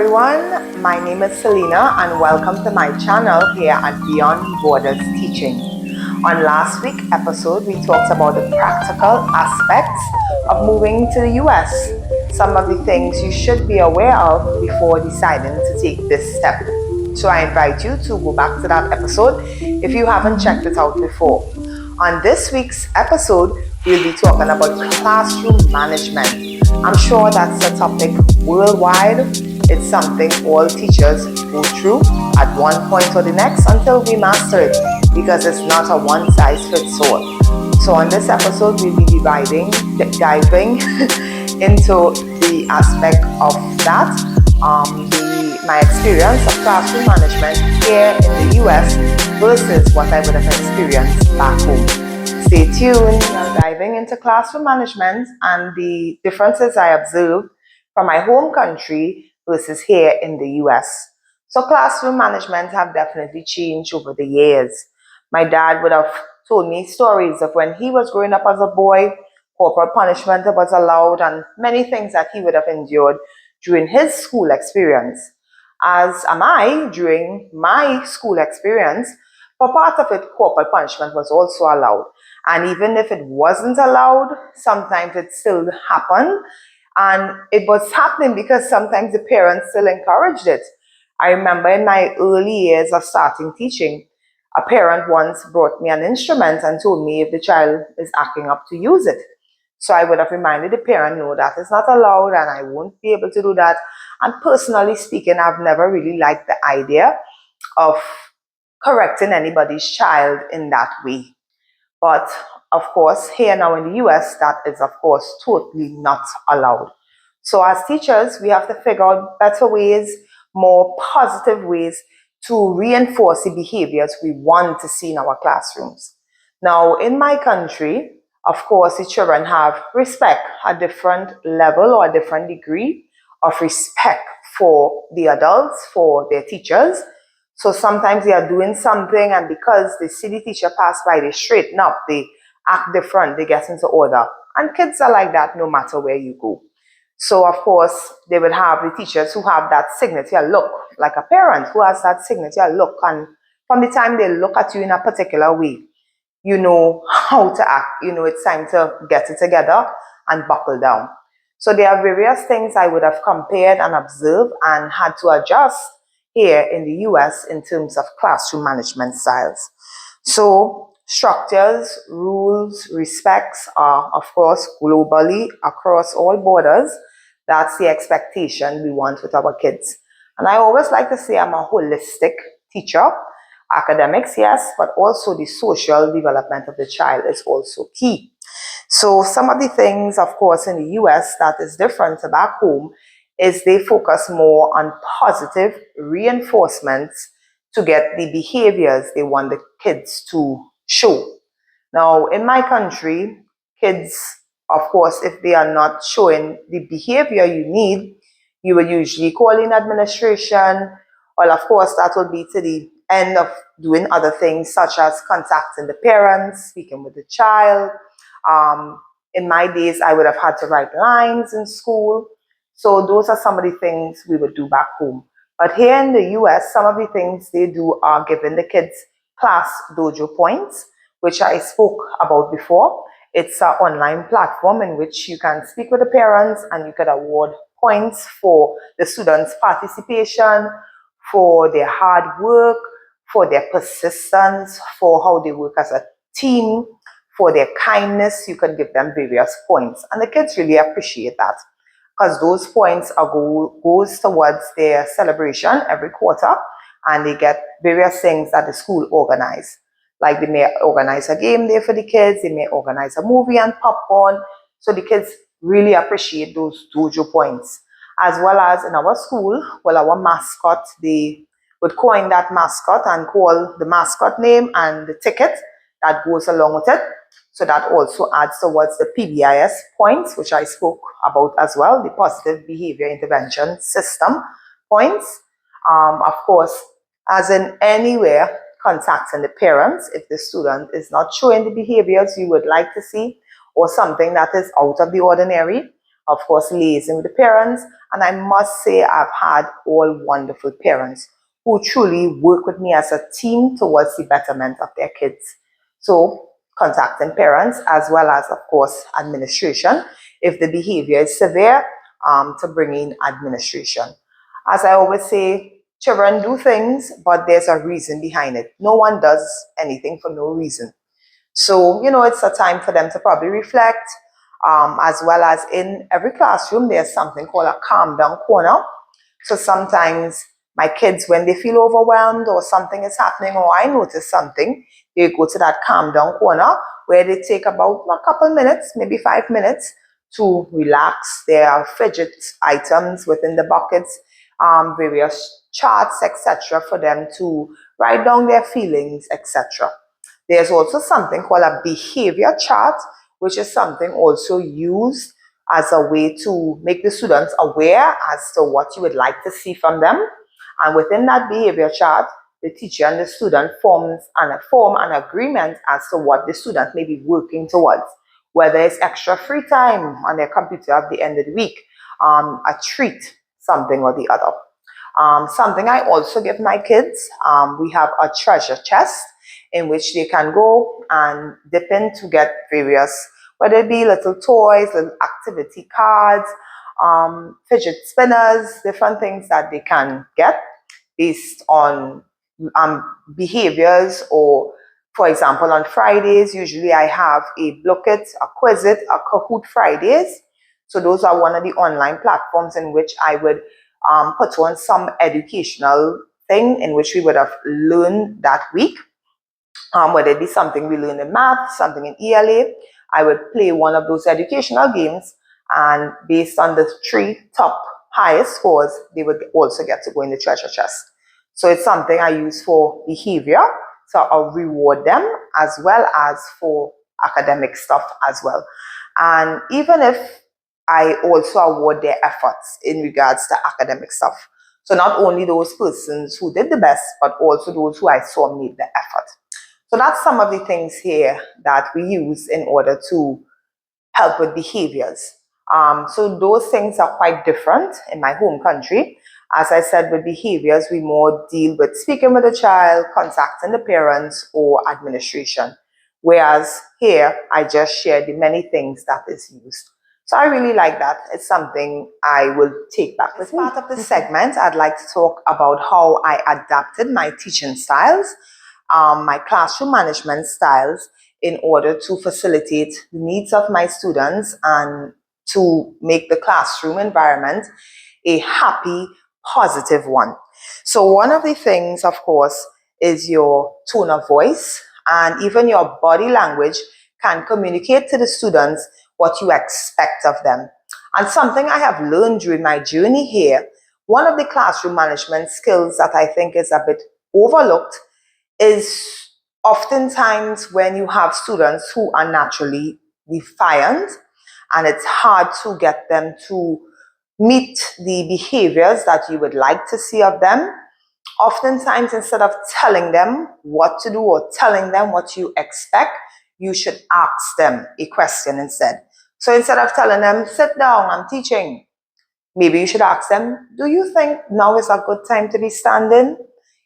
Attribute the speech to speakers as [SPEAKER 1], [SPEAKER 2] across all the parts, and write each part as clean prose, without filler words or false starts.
[SPEAKER 1] everyone, my name is Selena and welcome to my channel here at Beyond Borders Teaching. On last week's episode, we talked about the practical aspects of moving to the US, some of the things you should be aware of before deciding to take this step. So I invite you to go back to that episode if you haven't checked it out before. On this week's episode, we'll be talking about classroom management. I'm sure that's a topic worldwide. It's something all teachers go through at one point or the next until we master it, because it's not a one-size-fits-all. So on this episode, we'll be diving into the aspect of that, my experience of classroom management here in the US versus what I would have experienced back home. Stay tuned. I'm diving into classroom management and the differences I observed from my home country versus here in the US. So classroom management have definitely changed over the years. My dad would have told me stories of when he was growing up as a boy, corporal punishment was allowed, and many things that he would have endured during his school experience. As am I during my school experience. For part of it, corporal punishment was also allowed. And even if it wasn't allowed, sometimes it still happened. And it was happening because sometimes the parents still encouraged it. I remember in my early years of starting teaching, a parent once brought me an instrument and told me if the child is acting up to use it. So I would have reminded the parent, no, that is not allowed and I won't be able to do that. And personally speaking, I've never really liked the idea of correcting anybody's child in that way. But of course, here now in the US, that is of course totally not allowed. So as teachers, we have to figure out better ways, more positive ways to reinforce the behaviors we want to see in our classrooms. Now, in my country, of course, the children have respect, a different level or a different degree of respect for the adults, for their teachers. So sometimes they are doing something and because they see the teacher pass by, they straighten up, they act different, they get into order. And kids are like that no matter where you go. So of course, they would have the teachers who have that signature look, like a parent who has that signature look. And from the time they look at you in a particular way, you know how to act. You know it's time to get it together and buckle down. So there are various things I would have compared and observed and had to adjust here in the US in terms of classroom management styles. So structures, rules, respects are, of course, globally across all borders. That's the expectation we want with our kids. And I always like to say I'm a holistic teacher. Academics, yes, but also the social development of the child is also key. So some of the things, of course, in the US that is different to back home is they focus more on positive reinforcements to get the behaviors they want the kids to show. Now, in my country, kids, of course, if they are not showing the behavior you need, you will usually call in administration. Well, of course, that will be to the end of doing other things such as contacting the parents, speaking with the child. In my days, I would have had to write lines in school. So those are some of the things we would do back home. But here in the US, some of the things they do are giving the kids class dojo points, which I spoke about before. It's an online platform in which you can speak with the parents and you can award points for the students' participation, for their hard work, for their persistence, for how they work as a team, for their kindness. You can give them various points. And the kids really appreciate that because those points goes towards their celebration every quarter, and they get various things that the school organize. Like they may organize a game day for the kids, they may organize a movie and popcorn. So the kids really appreciate those dojo points. As well as in our school, well, our mascot, they would coin that mascot and call the mascot name and the ticket that goes along with it. So that also adds towards the PBIS points, which I spoke about as well, the Positive Behavior Intervention System points. Of course, as in anywhere, contacting the parents if the student is not showing the behaviors you would like to see or something that is out of the ordinary. of course, liaising with the parents. And I must say, I've had all wonderful parents who truly work with me as a team towards the betterment of their kids. So, contacting parents as well as, of course, administration if the behavior is severe, to bring in administration. As I always say, children do things, but there's a reason behind it. No one does anything for no reason. So, it's a time for them to probably reflect, as well as in every classroom, there's something called a calm down corner. So sometimes my kids, when they feel overwhelmed or something is happening or I notice something, they go to that calm down corner where they take about a couple minutes, maybe 5 minutes, to relax their fidget items within the buckets, various charts, etc., for them to write down their feelings, etc. There's also something called a behavior chart, which is something also used as a way to make the students aware as to what you would like to see from them. And within that behavior chart, the teacher and the student form an agreement as to what the student may be working towards, whether it's extra free time on their computer at the end of the week, a treat, something or the other. Something I also give my kids, we have a treasure chest in which they can go and dip in to get various, whether it be little toys, little activity cards, fidget spinners, different things that they can get based on behaviors. Or, for example, on Fridays, usually I have a Blookit, a Quizit, a Kahoot Fridays. So those are one of the online platforms in which I would put on some educational thing in which we would have learned that week. Whether it be something we learn in math, something in ELA, I would play one of those educational games, and based on the 3 top highest scores, they would also get to go in the treasure chest. So it's something I use for behavior, so I'll reward them, as well as for academic stuff as well. And even if I also award their efforts in regards to academic stuff. So not only those persons who did the best, but also those who I saw made the effort. So that's some of the things here that we use in order to help with behaviors. So those things are quite different in my home country. As I said, with behaviors, we more deal with speaking with the child, contacting the parents, or administration. Whereas here, I just share the many things that is used. So I really like that. It's something I will take back with me. As part of this segment, I'd like to talk about how I adapted my teaching styles, my classroom management styles, in order to facilitate the needs of my students and to make the classroom environment a happy, positive one. So one of the things, of course, is your tone of voice, and even your body language can communicate to the students what you expect of them. And something I have learned during my journey here, one of the classroom management skills that I think is a bit overlooked is oftentimes when you have students who are naturally defiant, and it's hard to get them to meet the behaviors that you would like to see of them. Oftentimes, instead of telling them what to do or telling them what you expect, you should ask them a question instead. So instead of telling them, sit down, I'm teaching, maybe you should ask them, do you think now is a good time to be standing?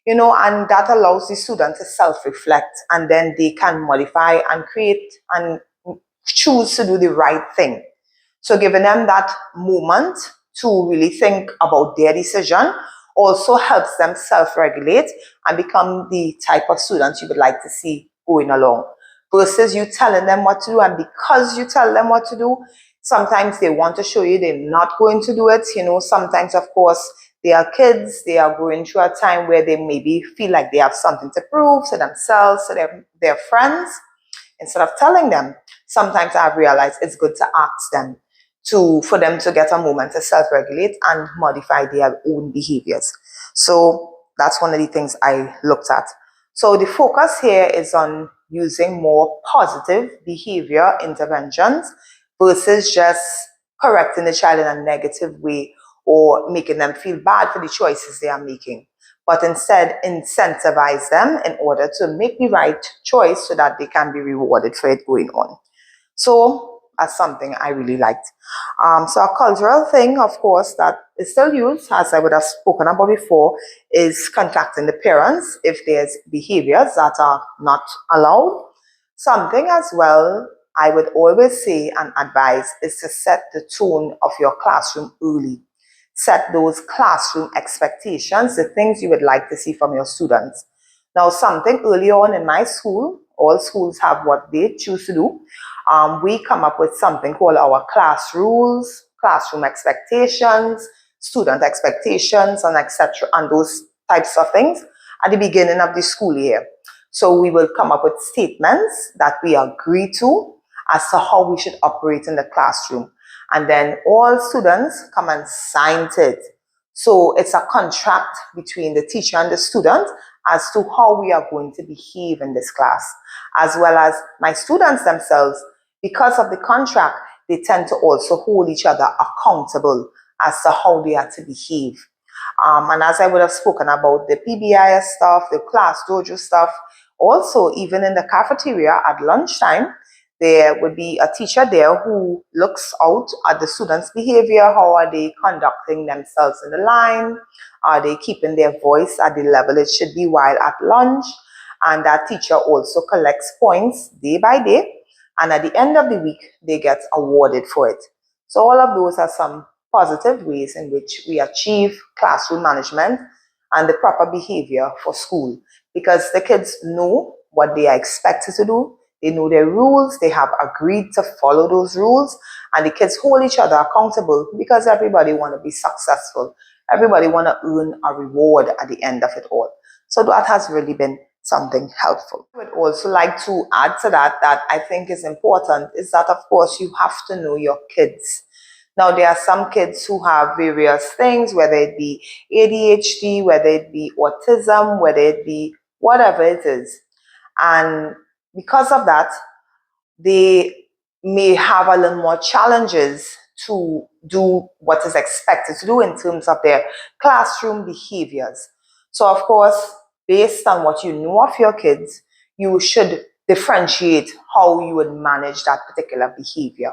[SPEAKER 1] And that allows the student to self-reflect, and then they can modify and create and choose to do the right thing. So giving them that moment to really think about their decision also helps them self-regulate and become the type of students you would like to see going along. Versus you telling them what to do, and because you tell them what to do, sometimes they want to show you they're not going to do it. Sometimes, of course, they are kids, they are going through a time where they maybe feel like they have something to prove to themselves, to their friends. Instead of telling them, sometimes I've realized it's good to ask them for them to get a moment to self-regulate and modify their own behaviors. So that's one of the things I looked at. So the focus here is on using more positive behavior interventions versus just correcting the child in a negative way or making them feel bad for the choices they are making, but instead incentivize them in order to make the right choice so that they can be rewarded for it going on. So as something I really liked. So a cultural thing, of course, that is still used, as I would have spoken about before, is contacting the parents if there's behaviors that are not allowed. Something as well I would always say and advise is to set the tone of your classroom early. Set those classroom expectations, the things you would like to see from your students. Now, something early on in my school, all schools have what they choose to do. We come up with something called our class rules, classroom expectations, student expectations, and etc., and those types of things at the beginning of the school year. So we will come up with statements that we agree to as to how we should operate in the classroom. And then all students come and sign it. So it's a contract between the teacher and the student as to how we are going to behave in this class, as well as my students themselves. Because of the contract, they tend to also hold each other accountable as to how they are to behave. And as I would have spoken about the PBIS stuff, the class dojo stuff, also even in the cafeteria at lunchtime, there would be a teacher there who looks out at the students' behavior. How are they conducting themselves in the line? Are they keeping their voice at the level it should be while at lunch? And that teacher also collects points day by day. And at the end of the week, they get awarded for it. So all of those are some positive ways in which we achieve classroom management and the proper behavior for school, because the kids know what they are expected to do. They know their rules, they have agreed to follow those rules, and the kids hold each other accountable because everybody want to be successful. Everybody want to earn a reward at the end of it all. So that has really been something helpful. I would also like to add to that I think is important is that, of course, you have to know your kids. Now, there are some kids who have various things, whether it be ADHD, whether it be autism, whether it be whatever it is. And because of that, they may have a little more challenges to do what is expected to do in terms of their classroom behaviors. So, of course, based on what you know of your kids, you should differentiate how you would manage that particular behavior.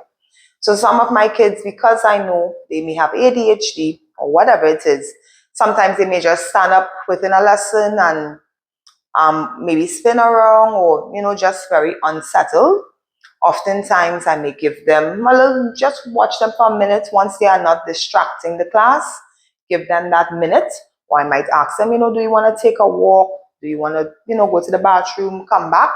[SPEAKER 1] So some of my kids, because I know they may have ADHD or whatever it is, sometimes they may just stand up within a lesson and maybe spin around or, just very unsettled. Oftentimes I may give them a little, just watch them for a minute once they are not distracting the class, give them that minute. Or I might ask them, do you want to take a walk? Do you want to, go to the bathroom, come back?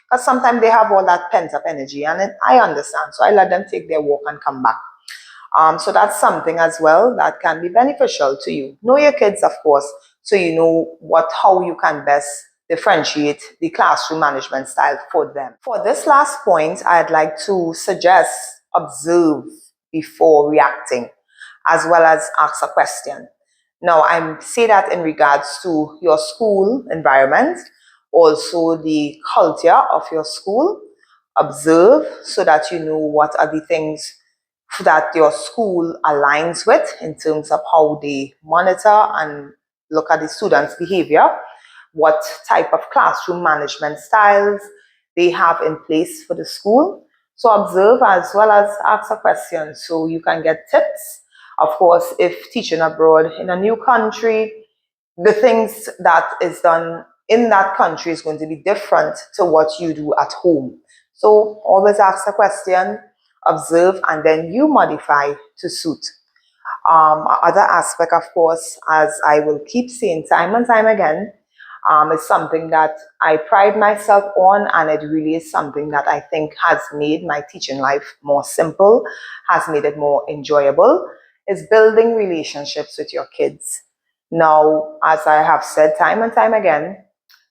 [SPEAKER 1] Because sometimes they have all that pent up energy, and I understand. So I let them take their walk and come back. So that's something as well that can be beneficial to you. Know your kids, of course, so you know how you can best differentiate the classroom management style for them. For this last point, I'd like to suggest observe before reacting, as well as ask a question. Now, I say that in regards to your school environment, also the culture of your school. Observe so that you know what are the things that your school aligns with in terms of how they monitor and look at the students' behavior, what type of classroom management styles they have in place for the school. So observe as well as ask a question so you can get tips. Of course, if teaching abroad in a new country, the things that is done in that country is going to be different to what you do at home. So always ask a question, observe, and then you modify to suit. Other aspect, of course, as I will keep saying time and time again, is something that I pride myself on, and it really is something that I think has made my teaching life more simple, has made it more enjoyable, is building relationships with your kids. Now, as I have said time and time again,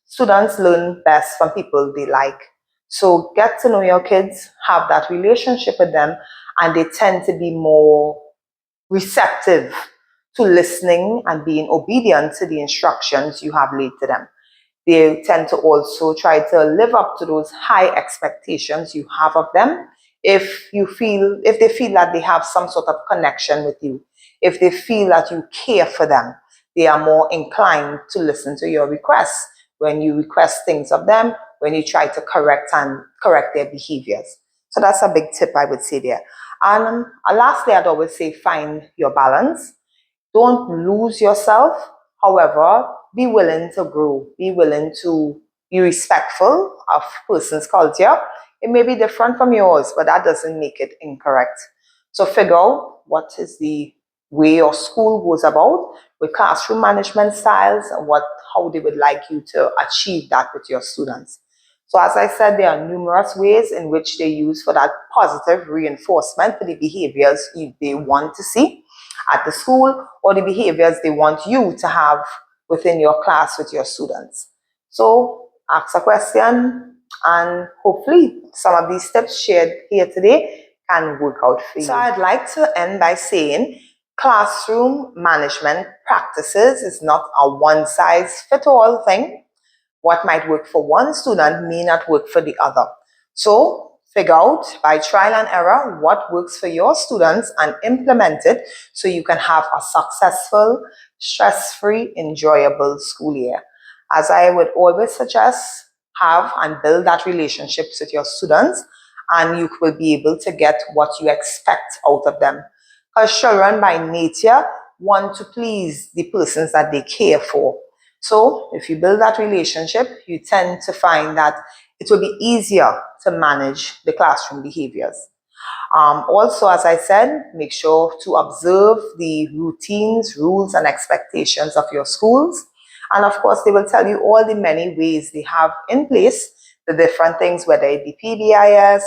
[SPEAKER 1] students learn best from people they like. So get to know your kids, have that relationship with them, and they tend to be more receptive to listening and being obedient to the instructions you have laid to them. They tend to also try to live up to those high expectations you have of them. If they feel that they have some sort of connection with you, if they feel that you care for them, they are more inclined to listen to your requests when you request things of them, when you try to correct their behaviors. So that's a big tip I would say there. And lastly, I'd always say find your balance. Don't lose yourself. However, be willing to grow. Be willing to be respectful of person's culture. It may be different from yours, but that doesn't make it incorrect. So figure out what is the way your school goes about with classroom management styles and how they would like you to achieve that with your students. So as I said, there are numerous ways in which they use for that positive reinforcement for the behaviors they want to see at the school or the behaviors they want you to have within your class with your students. So ask a question and hopefully some of these tips shared here today can work out for you. So I'd like to end by saying classroom management practices is not a one-size-fits-all thing. What might work for one student may not work for the other. So figure out by trial and error what works for your students and implement it so you can have a successful, stress-free, enjoyable school year. As I would always suggest, have and build that relationships with your students and you will be able to get what you expect out of them. Because children by nature want to please the persons that they care for. So if you build that relationship, you tend to find that it will be easier to manage the classroom behaviors. Also, as I said, make sure to observe the routines, rules, and expectations of your schools. And of course, they will tell you all the many ways they have in place, the different things, whether it be PBIS,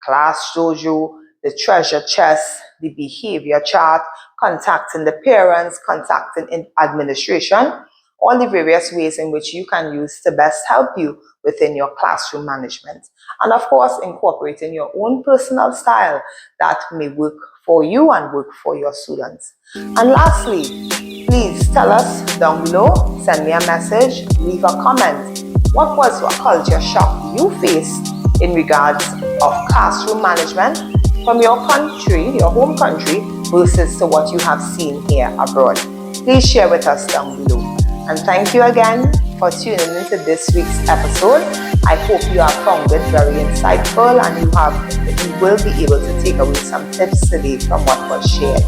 [SPEAKER 1] Class Dojo, the treasure chest, the behavior chart, contacting the parents, contacting administration, all the various ways in which you can use to best help you within your classroom management. And of course, incorporating your own personal style that may work for you and work for your students. And lastly, please tell us down below, send me a message, leave a comment. What was a culture shock you faced in regards of classroom management from your country, your home country, versus to what you have seen here abroad? Please share with us down below. And thank you again for tuning into this week's episode. I hope you have found it very insightful and you will be able to take away some tips today from what was shared.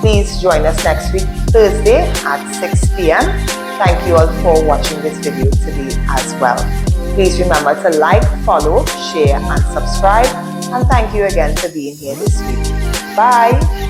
[SPEAKER 1] Please join us next week, Thursday at 6 p.m. Thank you all for watching this video today as well. Please remember to like, follow, share, and subscribe. And thank you again for being here this week. Bye.